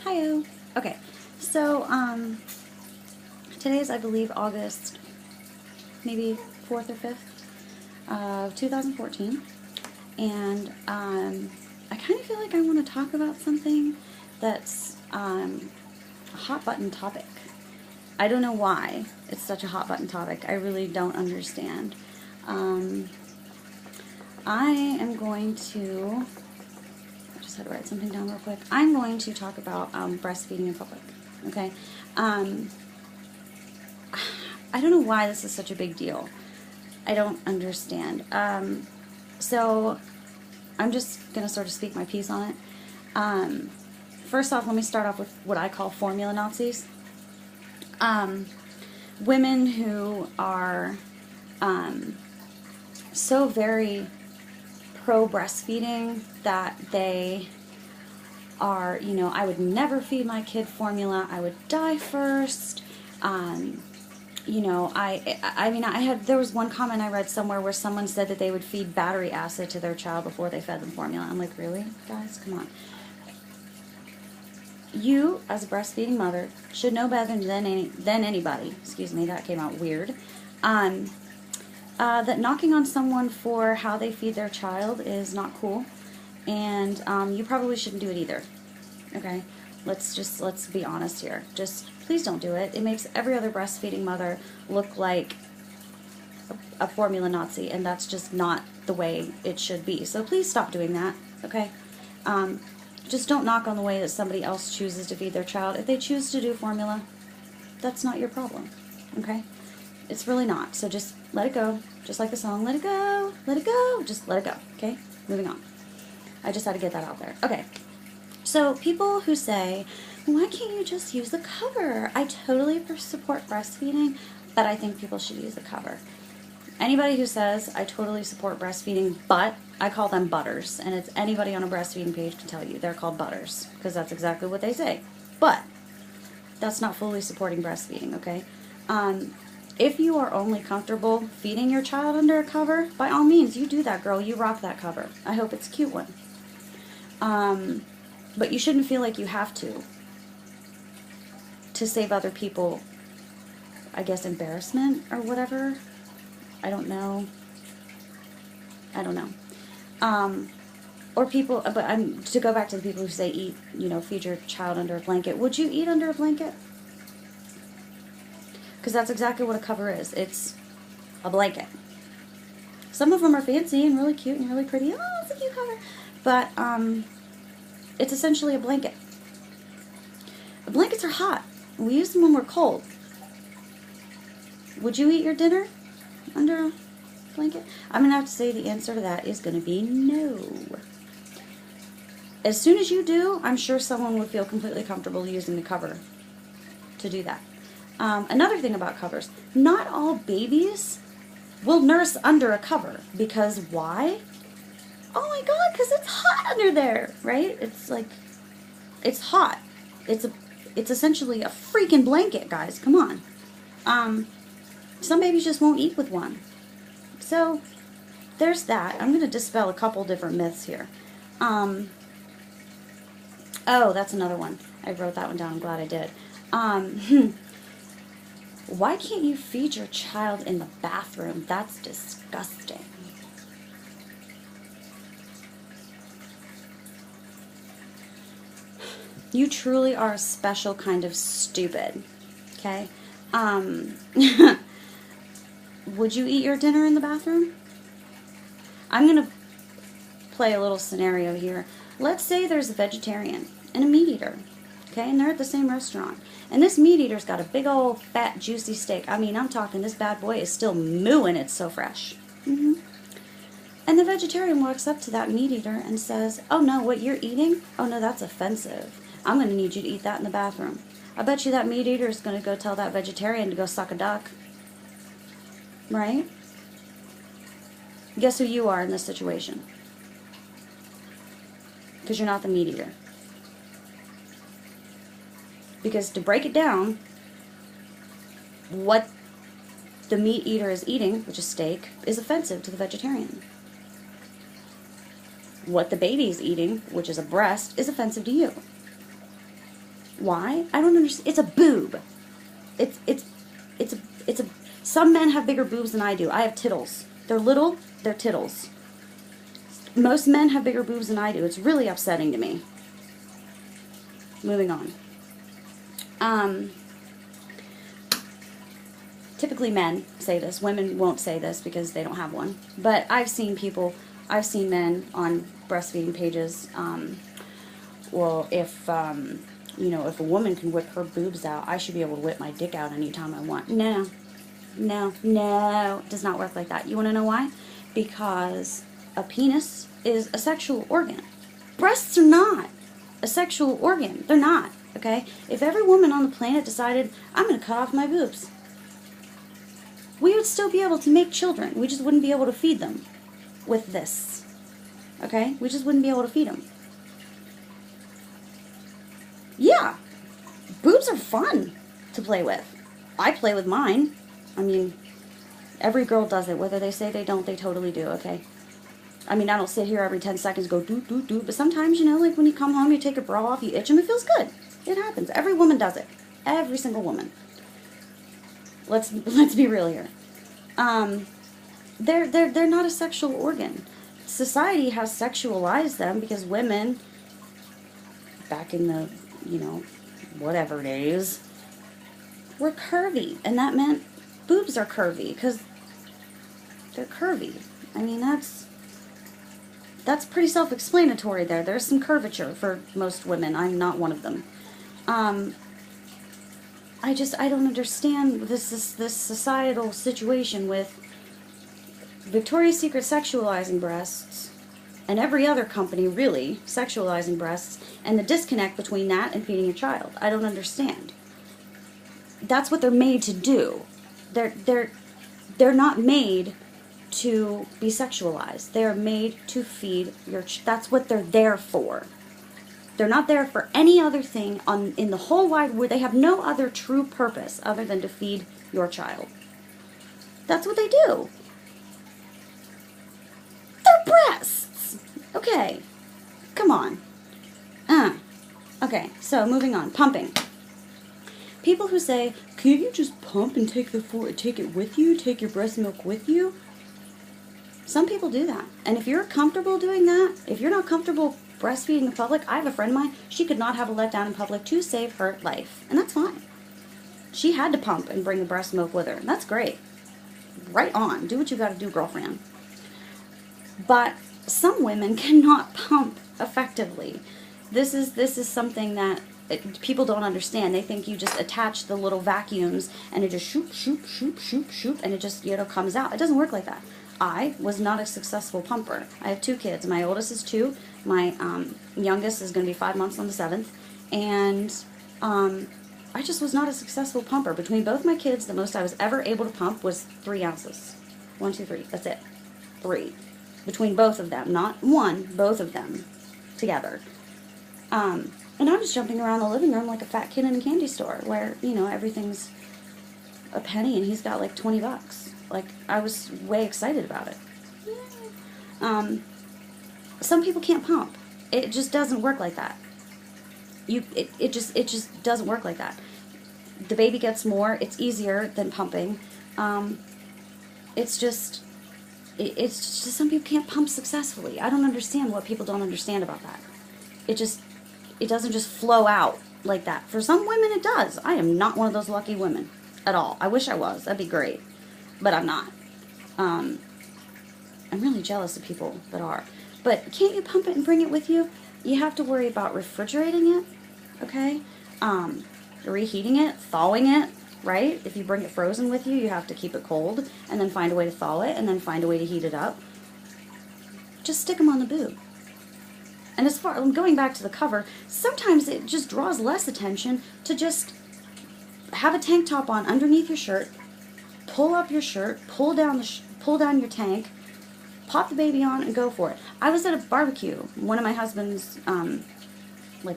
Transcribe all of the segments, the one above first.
Hi-yo. Okay, so today is, I believe, August, maybe 4th or 5th, 2014, and I kind of feel like I want to talk about something that's a hot button topic. I don't know why it's such a hot button topic. I really don't understand. I am going to, I just had to write something down real quick. I'm going to talk about breastfeeding in public, okay? I don't know why this is such a big deal. I don't understand. So I'm just going to sort of speak my piece on it. First off, let me start off with what I call formula Nazis. Women who are so very pro breastfeeding that they are, you know, I would never feed my kid formula. I would die first. You know, I mean, there was one comment I read somewhere where someone said that they would feed battery acid to their child before they fed them formula. I'm like, really, guys? Come on. You, as a breastfeeding mother, should know better than anybody. Excuse me, that came out weird. That knocking on someone for how they feed their child is not cool, and you probably shouldn't do it either. Okay, let's be honest here. Just please don't do it. It makes every other breastfeeding mother look like a formula Nazi, and that's just not the way it should be. So please stop doing that. Okay. Just don't knock on the way that somebody else chooses to feed their child. If they choose to do formula, that's not your problem, okay? It's really not. So just let it go. Just like the song, let it go, let it go. Just let it go, okay? Moving on. I just had to get that out there. Okay, so people who say, why can't you just use the cover? I totally support breastfeeding, but I think people should use the cover. Anybody who says, I totally support breastfeeding, but I call them butters, and it's anybody on a breastfeeding page can tell you they're called butters, because that's exactly what they say. But that's not fully supporting breastfeeding, okay? If you are only comfortable feeding your child under a cover, by all means, you do that, girl. You rock that cover. I hope it's a cute one. But you shouldn't feel like you have to save other people, I guess, embarrassment or whatever. I don't know. Or people, but to go back to the people who say eat, you know, feed your child under a blanket. Would you eat under a blanket? Because that's exactly what a cover is. It's a blanket. Some of them are fancy and really cute and really pretty. Oh, it's a cute cover. But it's essentially a blanket. The blankets are hot. We use them when we're cold. Would you eat your dinner under a blanket? I'm going to have to say the answer to that is going to be no. As soon as you do, I'm sure someone would feel completely comfortable using the cover to do that. Another thing about covers, not all babies will nurse under a cover, because why? Oh my God, because it's hot under there, right? It's like, it's hot. It's essentially a freaking blanket, guys. Come on. Some babies just won't eat with one. So there's that. I'm going to dispel a couple different myths here. Oh, that's another one. I wrote that one down. I'm glad I did. Why can't you feed your child in the bathroom? That's disgusting. You truly are a special kind of stupid. Okay? Would you eat your dinner in the bathroom? I'm going to play a little scenario here. Let's say there's a vegetarian and a meat eater, okay, and they're at the same restaurant. And this meat eater's got a big old fat juicy steak. I mean, I'm talking this bad boy is still mooing, it's so fresh. And the vegetarian walks up to that meat eater and says, oh no, what you're eating? Oh no, that's offensive. I'm going to need you to eat that in the bathroom. I bet you that meat eater is going to go tell that vegetarian to go suck a duck. Right? Guess who you are in this situation? Because you're not the meat eater. Because to break it down, what the meat eater is eating, which is steak, is offensive to the vegetarian. What the baby is eating, which is a breast, is offensive to you. Why? I don't understand. It's a boob. It's a, some men have bigger boobs than I do. I have tittles. They're little, they're tittles. Most men have bigger boobs than I do. It's really upsetting to me. Moving on. Typically men say this. Women won't say this because they don't have one. But I've seen men on breastfeeding pages, well, if a woman can whip her boobs out, I should be able to whip my dick out anytime I want. No. It does not work like that. You want to know why? Because a penis is a sexual organ. Breasts are not a sexual organ. They're not, okay? If every woman on the planet decided, I'm going to cut off my boobs, we would still be able to make children. We just wouldn't be able to feed them with this, okay? We just wouldn't be able to feed them. Yeah, boobs are fun to play with. I play with mine. I mean, every girl does it. Whether they say they don't, they totally do, okay? I mean, I don't sit here every 10 seconds go do, do, do. But sometimes, like when you come home, you take your bra off, you itch them, it feels good. It happens. Every woman does it. Every single woman. Let's be real here. They're not a sexual organ. Society has sexualized them because women, back in the, whatever days, were curvy. And that meant boobs are curvy because they're curvy. I mean, that's pretty self-explanatory there. There's some curvature for most women. I'm not one of them. I don't understand this societal situation with Victoria's Secret sexualizing breasts and every other company really sexualizing breasts and the disconnect between that and feeding your child. I don't understand. That's what they're made to do. They're not made to be sexualized. They are made to feed your that's what they're there for. They're not there for any other thing in the whole wide world. They have no other true purpose other than to feed your child. That's what they do. They're breasts. Okay. Come on. Okay, so moving on. Pumping. People who say, can't you just pump and take it with you? Take your breast milk with you? Some people do that. And if you're comfortable doing that, if you're not comfortable breastfeeding in public, I have a friend of mine, she could not have a letdown in public to save her life. And that's fine. She had to pump and bring the breast milk with her. And that's great. Right on. Do what you got to do, girlfriend. But some women cannot pump effectively. This is something that people don't understand. They think you just attach the little vacuums and it just shoop, shoop, shoop, shoop, shoop, and it just, comes out. It doesn't work like that. I was not a successful pumper. I have 2 kids. My oldest is 2. My youngest is going to be 5 months on the 7th. And I just was not a successful pumper. Between both my kids, the most I was ever able to pump was 3 ounces. 1, 2, 3. That's it. 3. Between both of them. Not 1, both of them together. And I was jumping around the living room like a fat kid in a candy store where, everything's a penny and he's got like $20. Like, I was way excited about it. Some people can't pump. It just doesn't work like that. It just doesn't work like that. The baby gets more. It's easier than pumping. It's just some people can't pump successfully. I don't understand what people don't understand about that. It doesn't just flow out like that. For some women, it does. I am not one of those lucky women at all. I wish I was. That'd be great. But I'm not. I'm really jealous of people that are. But can't you pump it and bring it with you? You have to worry about refrigerating it, okay? Reheating it, thawing it, right? If you bring it frozen with you, you have to keep it cold and then find a way to thaw it and then find a way to heat it up. Just stick them on the boob. And as far, going back to the cover, sometimes it just draws less attention to just have a tank top on underneath your shirt, pull up your shirt, pull down your tank, pop the baby on, and go for it. I was at a barbecue, one of my husband's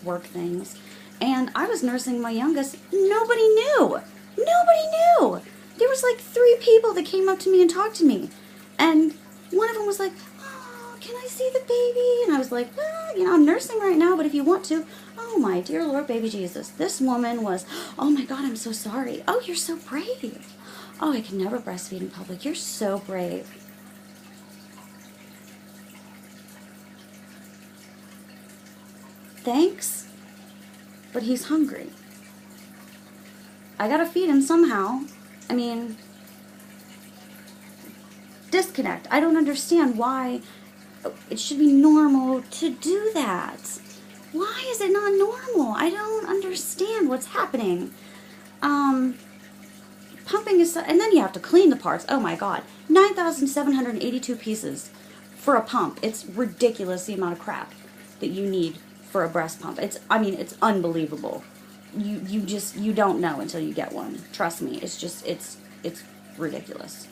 work things, and I was nursing my youngest. Nobody knew. There was like 3 people that came up to me and talked to me, and one of them was like, "Oh, can I see the baby?" And I was like, "Well, I'm nursing right now, but if you want to." "Oh, Oh my dear Lord, baby Jesus. This woman was, oh my God, I'm so sorry. Oh, you're so brave. Oh, I can never breastfeed in public. You're so brave. Thanks, but he's hungry. I gotta feed him somehow. I mean, disconnect. I don't understand why it should be normal to do that. Why is it not normal? I don't understand what's happening. Pumping is, and then you have to clean the parts. Oh my God, 9,782 pieces for a pump. It's ridiculous the amount of crap that you need for a breast pump. I mean, it's unbelievable. You don't know until you get one. Trust me. It's ridiculous.